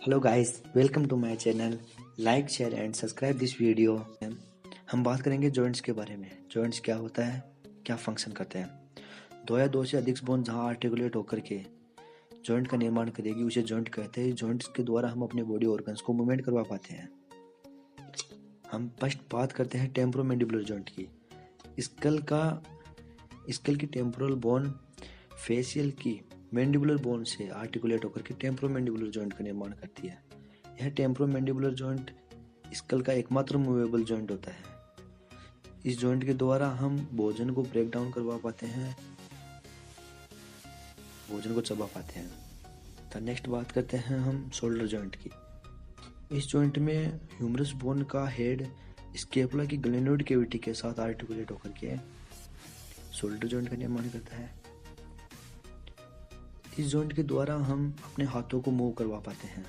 Hello guys, welcome to my channel. Like share and subscribe this video. हम बात करेंगे joints के बारे में। जॉइंट्स क्या होता है, क्या फंक्शन करते हैं। दो या दो से अधिक बोन जहां आर्टिकुलेट होकर के जॉइंट का निर्माण करेगी उसे जॉइंट कहते हैं। जॉइंट्स के द्वारा हम अपने बॉडी ऑर्गन्स को मूवमेंट करवा पाते हैं। हम फर्स्ट बात करते हैं टेम्पोरोमैंडिबुलर जॉइंट की। स्कल की टेम्पोरल बोन फेशियल की मैंडिबुलर बोन से आर्टिकुलेट होकर के टेम्पोरोमैंडिबुलर जॉइंट का निर्माण करती है। यह टेम्पोरोमैंडिबुलर जॉइंट स्कल का एकमात्र मूवेबल जॉइंट होता है। इस जॉइंट के द्वारा हम भोजन को ब्रेक डाउन करवा पाते हैं, भोजन को चबा पाते हैं। तो नेक्स्ट बात करते हैं हम शोल्डर जॉइंट की। इस जॉइंट में ह्यूमरस बोन का हेड स्केपुला की ग्लेनोइड कैविटी के साथ आर्टिकुलेट होकर के शोल्डर जॉइंट का निर्माण करता है। इस जॉइंट के द्वारा हम अपने हाथों को मूव करवा पाते हैं।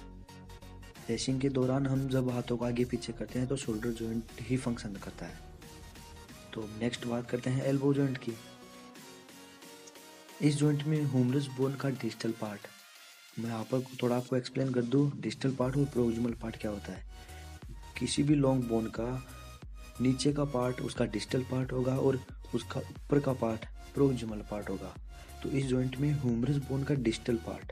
रेसिंग के दौरान हम जब हाथों को आगे पीछे करते हैं तो शोल्डर जॉइंट ही फंक्शन करता है। तो नेक्स्ट बात करते हैं एल्बो जॉइंट की। इस जॉइंट में ह्यूमरस बोन का डिस्टल पार्ट, मैं थोड़ा आपको एक्सप्लेन कर दूं। डिस्टल पार्ट और प्रोक्सिमल पार्ट क्या होता है। किसी भी लॉन्ग बोन का नीचे का पार्ट उसका डिस्टल पार्ट होगा और उसका ऊपर का पार्ट प्रोक्सिमल पार्ट होगा। तो इस जॉइंट में ह्यूमरस बोन का डिस्टल पार्ट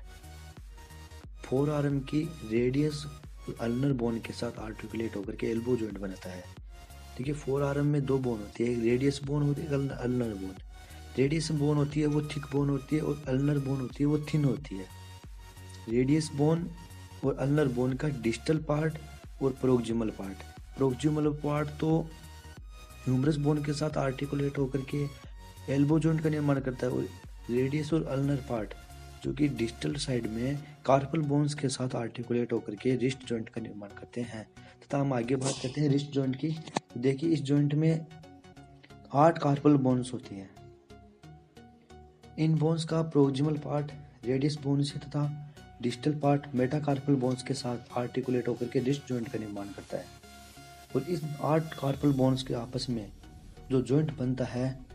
फोर आर्म की रेडियस अल्नर बोन के साथ आर्टिकुलेट होकर के एल्बो जॉइंट बनाता है। देखिए, फोर आर्म में दो बोन होती है, एक रेडियस बोन होती है, एक अल्नर बोन। रेडियस बोन होती है वो थिक बोन होती है और अल्नर बोन होती है वो थिन होती है। रेडियस बोन और अल्नर बोन का डिस्टल पार्ट और प्रोक्सिमल पार्ट तो ह्यूमरस बोन के साथ आर्टिकुलेट होकर के एल्बो जॉइंट का निर्माण करता है। और रेडियस और अल्नर पार्ट जो कि डिस्टल साइड में कार्पल बोन्स के साथ आर्टिकुलेट होकर के रिस्ट जॉइंट का निर्माण करते हैं। तथा हम आगे बात करते हैं रिस्ट जॉइंट की। देखिए, इस जॉइंट में 8 कार्पल बोन्स होती हैं। इन बोन्स का प्रोक्सिमल पार्ट रेडियस बोन से तथा डिस्टल पार्ट मेटाकार्पल बोन्स के साथ आर्टिकुलेट होकर के रिस्ट जॉइंट का निर्माण करता है। और इस 8 कार्पल बोन्स के आपस में जो जॉइंट बनता है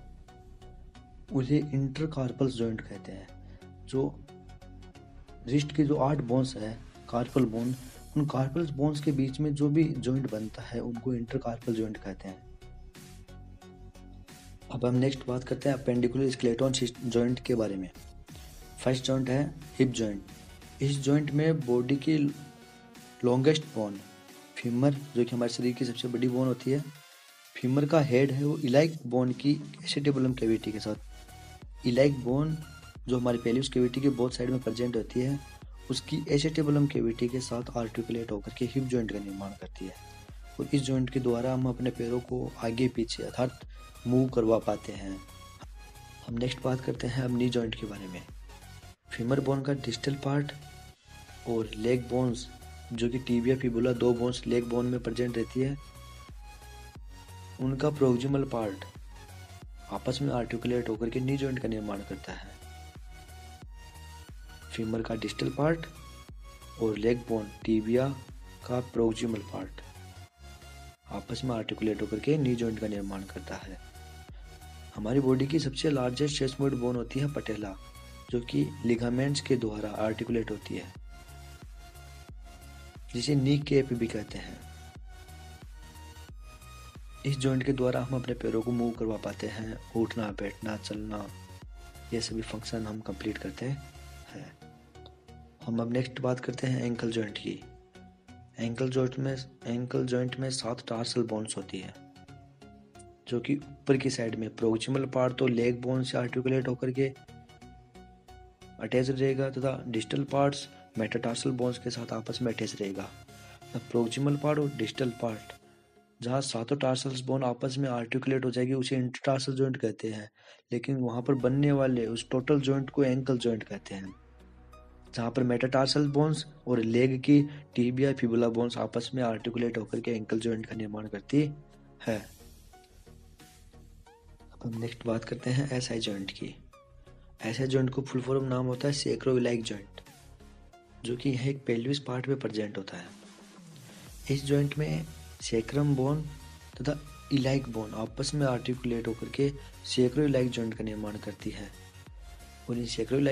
उसे इंटरकार्पल्स जॉइंट कहते हैं। जो रिस्ट के जो 8 बोन्स है कार्पल बोन, उन कार्पल बोन्स के बीच में जो भी जॉइंट बनता है उनको इंटरकार्पल जॉइंट कहते हैं। अब हम नेक्स्ट बात करते हैं अपेंडिकुलर स्केलेटन जॉइंट के बारे में। फर्स्ट जॉइंट है हिप जॉइंट। इस जॉइंट में बॉडी की लॉन्गेस्ट बोन फीमर, जो कि हमारे शरीर की सबसे बड़ी बोन होती है, फीमर का हेड है वो इलाइक बोन की एसेटेबुलम कैविटी के साथ, इलाइक बोन जो हमारी पेल्विस कैविटी के बोथ साइड में प्रेजेंट होती है उसकी एसेटेबुलम कैविटी के साथ आर्टिकुलेट होकर के हिप जॉइंट का निर्माण करती है। और इस जॉइंट के द्वारा हम अपने पैरों को आगे पीछे अर्थात मूव करवा पाते हैं। हम नेक्स्ट बात करते हैं अब नी जॉइंट के बारे में। फीमर बोन का डिस्टल पार्ट और लेग बोन्स जो कि tibia fibula, 2 bones leg bone में प्रेजेंट रहती है, उनका प्रोक्सिमल पार्ट आपस में आर्टिकुलेट होकर के नी जॉइंट का निर्माण करता है। फीमर का डिस्टल पार्ट और लेग बोन टिबिया का प्रोक्सिमल पार्ट आपस में आर्टिकुलेट होकर के नी जॉइंट का निर्माण करता है। हमारी बॉडी की सबसे लार्जेस्ट सेस्मोइड बोन होती है पटेला, जो कि लिगामेंट्स के द्वारा आर्टिकुलेट होती है, जिसे नी कैप भी कहते हैं। इस जॉइंट के द्वारा हम अपने पैरों को मूव करवा पाते हैं, उठना, बैठना, चलना, ये सभी फंक्शन हम कंप्लीट करते हैं। हम अब नेक्स्ट बात करते हैं एंकल जॉइंट की। एंकल जॉइंट में 7 टार्सल बोन्स होती है, जो कि ऊपर की साइड में प्रोक्सिमल पार्ट तो लेग बोन से आर्टिकुलेट होकर के अटैच रहेगा तथा डिस्टल पार्ट्स मेटाटार्सल बोन्स के साथ आपस में अटैच रहेगा। प्रोक्सिमल पार्ट और डिस्टल पार्ट जहाँ 7 टार्सल्स बोन आपस में आर्टिकुलेट हो जाएगी उसे इंटरटार्सल जॉइंट कहते हैं। लेकिन वहाँ पर बनने वाले उस टोटल जॉइंट को एंकल जॉइंट कहते हैं, जहाँ पर मेटाटार्सल बोन्स और लेग की टिबिया फिबुला बोन्स आपस में आर्टिकुलेट होकर के एंकल जॉइंट का निर्माण करती है। अब हम नेक्स्ट बात करते हैं एसआई जॉइंट की। एसआई जॉइंट को फुल फॉर्म नाम होता है सैक्रोइलाइक जॉइंट, जो कि यह एक पेल्विस पार्ट में प्रेजेंट होता है। इस जॉइंट में सैक्रम बोन तथा इलाइक बोन आपस में आर्टिकुलेट होकर के सैक्रोइलाइक जॉइंट का निर्माण करती है। और इन सैक्रोइलाइक